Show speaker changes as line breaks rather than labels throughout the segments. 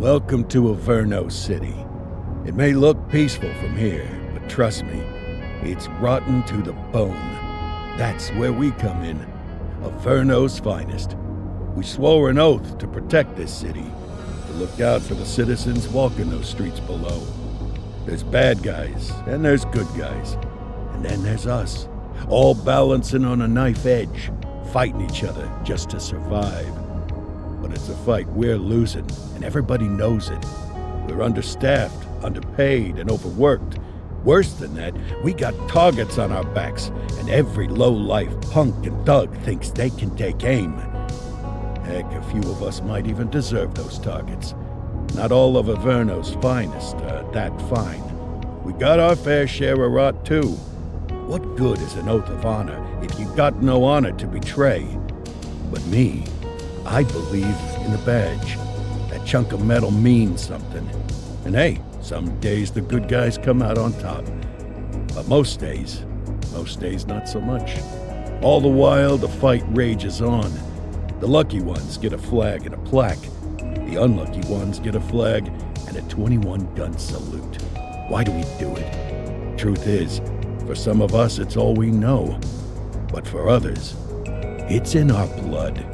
Welcome to Averno City. It may look peaceful from here, but trust me, it's rotten to the bone. That's where we come in. Averno's finest. We swore an oath to protect this city, to look out for the citizens walking those streets below. There's bad guys, and there's good guys. And then there's us, all balancing on a knife edge, fighting each other just to survive. But it's a fight we're losing, and everybody knows it. We're understaffed, underpaid, and overworked. Worse than that, we got targets on our backs, and every low-life punk and thug thinks they can take aim. Heck, a few of us might even deserve those targets. Not all of Averno's finest are that fine. We got our fair share of rot, too. What good is an oath of honor if you got no honor to betray? But me, I believe in the badge. That chunk of metal means something. And hey, some days the good guys come out on top. But most days not so much. All the while, the fight rages on. The lucky ones get a flag and a plaque. The unlucky ones get a flag and a 21-gun salute. Why do we do it? Truth is, for some of us, it's all we know. But for others, it's in our blood.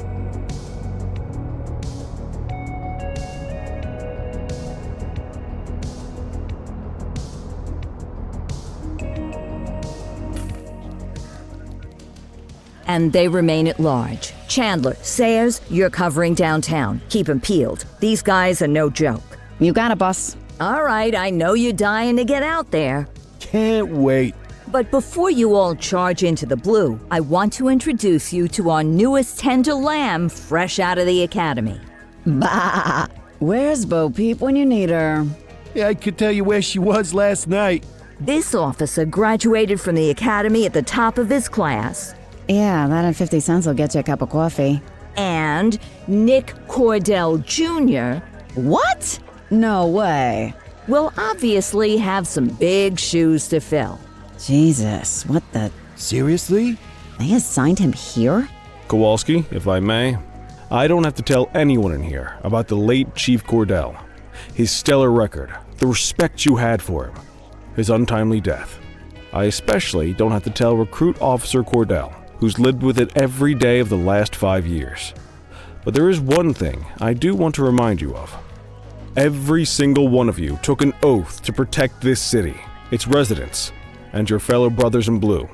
And they remain at large. Chandler, Sayers, you're covering downtown. Keep 'em peeled. These guys are no joke.
You got it, boss.
All right, I know you're dying to get out there.
Can't wait.
But before you all charge into the blue, I want to introduce you to our newest tender lamb fresh out of the academy.
Bah! Where's Bo Peep when you need her?
Yeah, I could tell you where she was last night.
This officer graduated from the academy at the top of his class.
Yeah, that and 50 cents will get you a cup of coffee.
And Nick Cordell Jr.
What? No way.
will obviously have some big shoes to fill.
Jesus, what the...
Seriously?
They assigned him here?
Kowalski, if I may, I don't have to tell anyone in here about the late Chief Cordell, his stellar record, the respect you had for him, his untimely death. I especially don't have to tell Recruit Officer Cordell, who's lived with it every day of the last 5 years. But there is one thing I do want to remind you of. Every single one of you took an oath to protect this city, its residents, and your fellow brothers in blue.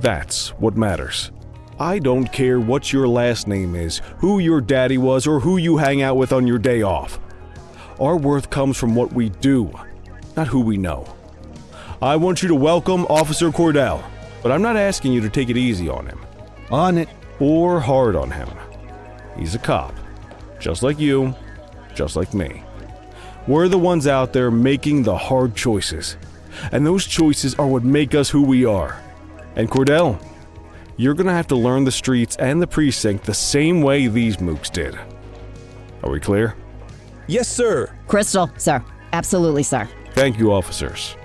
That's what matters. I don't care what your last name is, who your daddy was, or who you hang out with on your day off. Our worth comes from what we do, not who we know. I want you to welcome Officer Cordell, but I'm not asking you to take it easy on him.
On it.
Or hard on him. He's a cop, just like you, just like me. We're the ones out there making the hard choices, and those choices are what make us who we are. And Cordell, you're gonna have to learn the streets and the precinct the same way these mooks did. Are we clear?
Yes, sir.
Crystal, sir. Absolutely, sir.
Thank you, officers.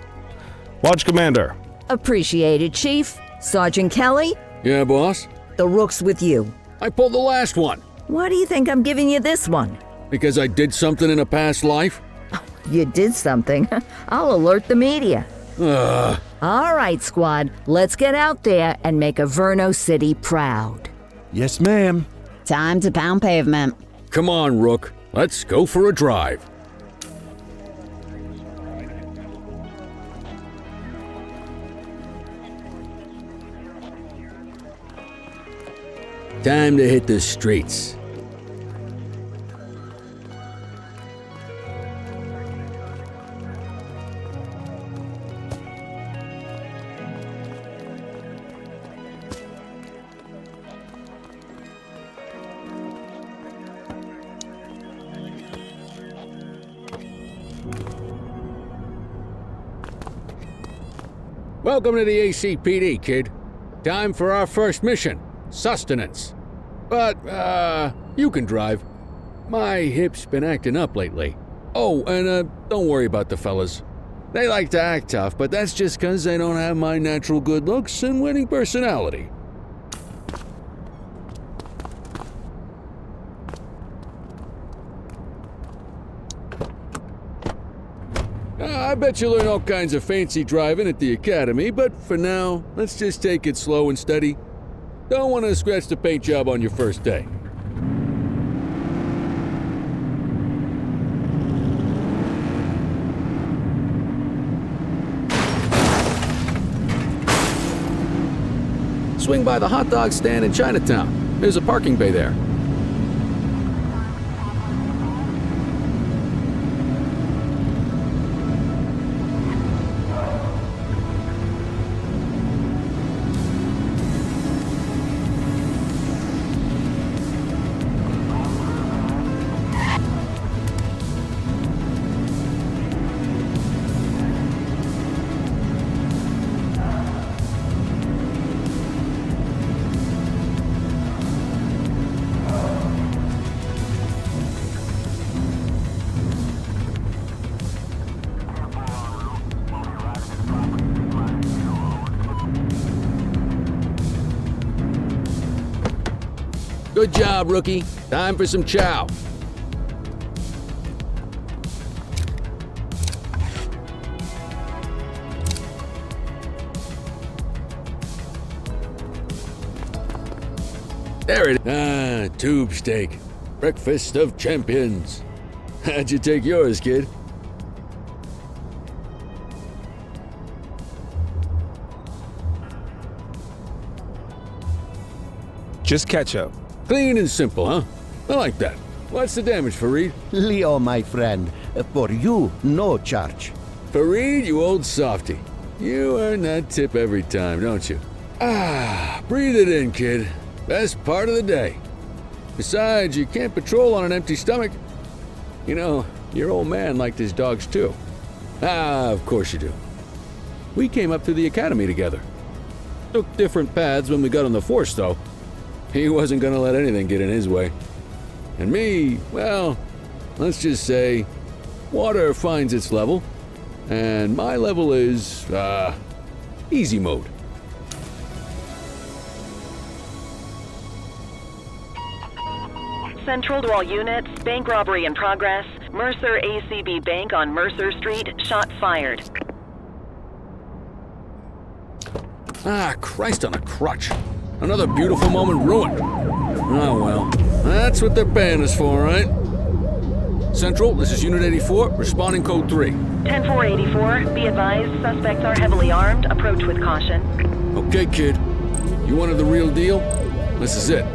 Watch Commander.
Appreciated, Chief. Sergeant Kelly,
Yeah, boss?
the rook's with you.
I pulled the last one.
Why do you think I'm giving you this one?
Because I did something in a past life?
You did something. I'll alert the media.
Ugh.
All right, squad, let's get out there and make Averno City proud.
Yes, ma'am.
Time to pound pavement.
Come on, Rook. Let's go for a drive. Time to hit the streets. Welcome to the ACPD, kid. Time for our first mission, sustenance. But, you can drive. My hip's been acting up lately. Oh, and, don't worry about the fellas. They like to act tough, but that's just 'cause they don't have my natural good looks and winning personality. I bet you'll learn all kinds of fancy driving at the academy, but for now, let's just take it slow and steady. Don't want to scratch the paint job on your first day. Swing by the hot dog stand in Chinatown. There's a parking bay there. Good job, rookie. Time for some chow. There it is. Tube steak. Breakfast of champions. How'd you take yours, kid?
Just ketchup.
Clean and simple, huh? I like that. What's the damage, Fareed?
Leo, my friend, for you, no charge.
Fareed, you old softy. You earn that tip every time, don't you? Breathe it in, kid. Best part of the day. Besides, you can't patrol on an empty stomach. You know, your old man liked his dogs too. Of course you do. We came up through the academy together. Took different paths when we got on the force, though. He wasn't gonna let anything get in his way. And me, well, let's just say, water finds its level, and my level is, easy mode.
Central to all units, bank robbery in progress. Mercer ACB Bank on Mercer Street, shot fired.
Christ on a crutch. Another beautiful moment ruined. Oh well, that's what they're paying us for, right? Central, this is Unit 84, responding code 3.
10-484, be advised, suspects are heavily armed, approach with caution.
Okay, kid. You wanted the real deal? This is it.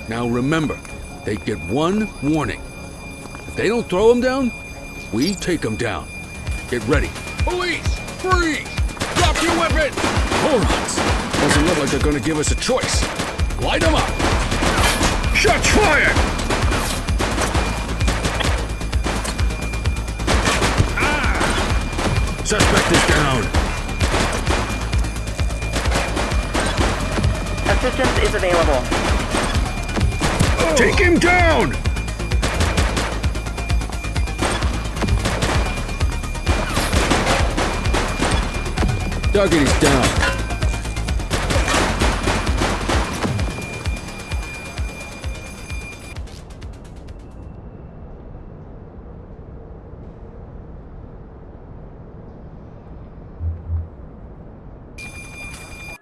Now remember, they get one warning. If they don't throw them down, we take them down. Get ready. Police! Freeze! Drop your weapon! Morons! Doesn't look like they're gonna give us a choice. Light them up! Shots fired! Suspect is down.
Assistance is available.
Take him down! Target is down.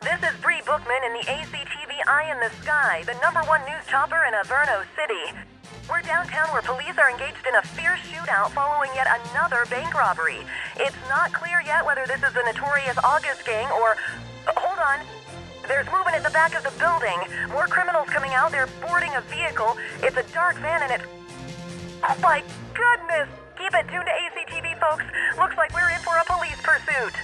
This is Bree Bookman in the ACTV Eye in the Sky, the #1 news chopper in Averno City. We're downtown where police are engaged in a fierce shootout following yet another bank robbery. It's not clear yet whether this is the notorious August gang or... hold on. There's movement at the back of the building. More criminals coming out. They're boarding a vehicle. It's a dark van and it's... oh my goodness! Keep it tuned to ACTV, folks. Looks like we're in for a police pursuit.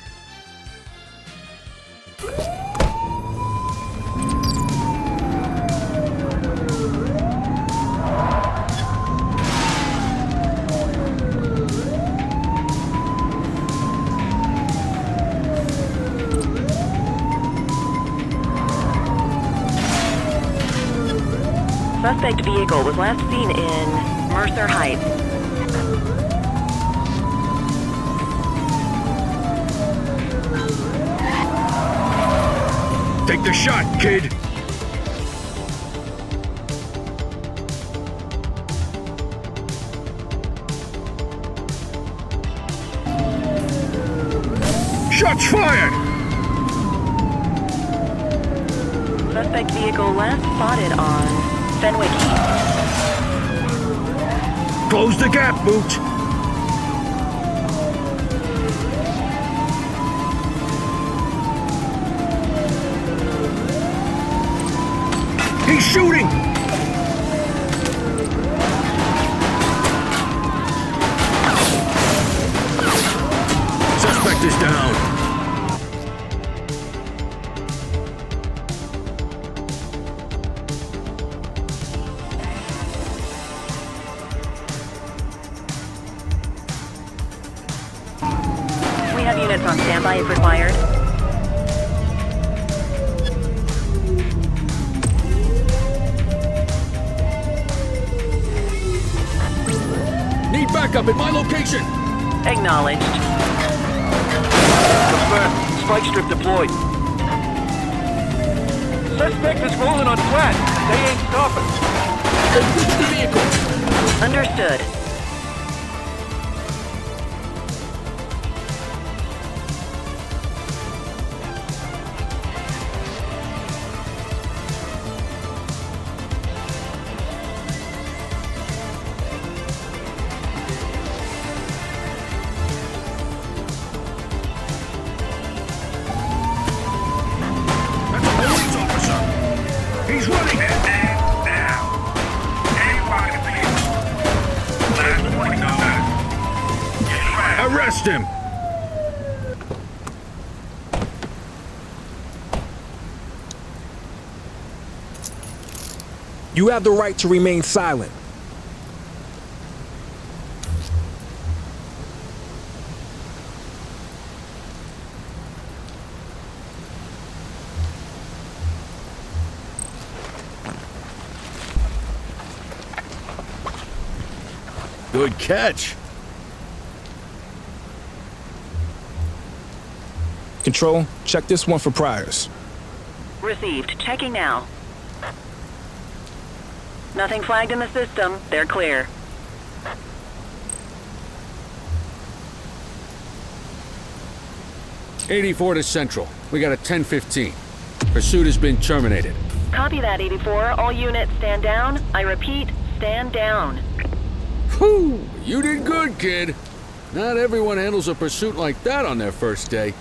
Suspect vehicle was last seen in Mercer Heights.
Take the shot, kid! Shots fired!
Suspect vehicle last spotted on Fenwick Heath.
Close the gap, Boot! He's shooting! Suspect is down.
We have units on standby if required.
Need backup at my location!
Acknowledged.
Confirmed. Spike strip deployed. Suspect is rolling on flat. They ain't stopping.
Approach the vehicle!
Understood.
He's running it! Arrest him!
You have the right to remain silent.
Good catch.
Control, check this one for priors.
Received. Checking now. Nothing flagged in the system. They're clear.
'84 to Central. We got a 10:15. Pursuit has been terminated.
Copy that, 84. All units stand down. I repeat, stand down.
Whew! You did good, kid. Not everyone handles a pursuit like that on their first day.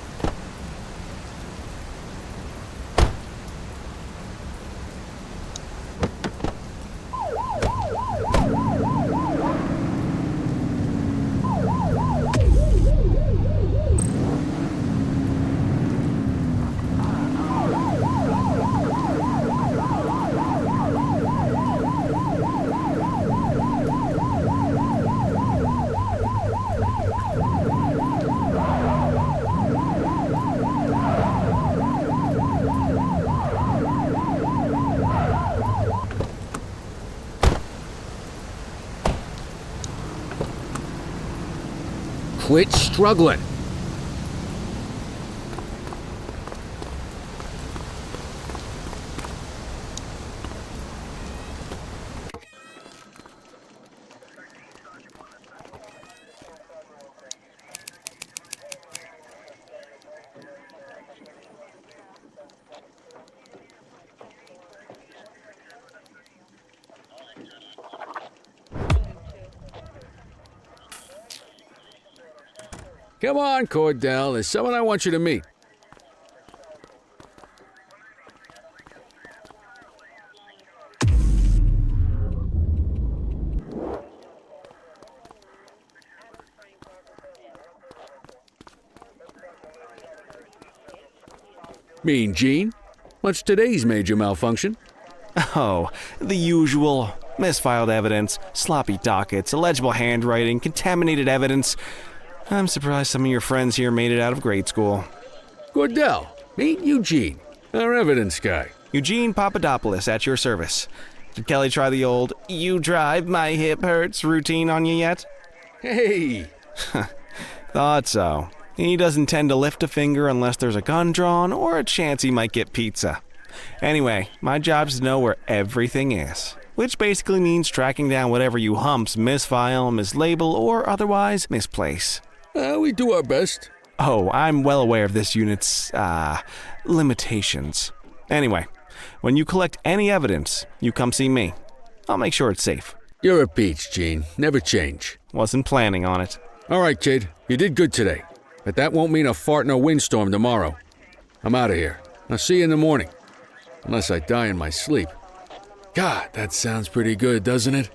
Quit struggling. Come on, Cordell. There's someone I want you to meet. Mean Gene? What's today's major malfunction?
Oh, the usual. Misfiled evidence, sloppy dockets, illegible handwriting, contaminated evidence. I'm surprised some of your friends here made it out of grade school.
Cordell, meet Eugene, our evidence guy.
Eugene Papadopoulos at your service.
Did Kelly try the old "you drive, my hip hurts" routine on you yet?
Hey!
Thought so. He doesn't tend to lift a finger unless there's a gun drawn or a chance he might get pizza. Anyway, my job's to know where everything is, which basically means tracking down whatever you humps misfile, mislabel, or otherwise misplace.
We do our best.
Oh, I'm well aware of this unit's, limitations. Anyway, when you collect any evidence, you come see me. I'll make sure it's safe.
You're a peach, Gene. Never change.
Wasn't planning on it.
All right, kid. You did good today. But that won't mean a fart in a windstorm tomorrow. I'm out of here. I'll see you in the morning. Unless I die in my sleep. God, that sounds pretty good, doesn't it?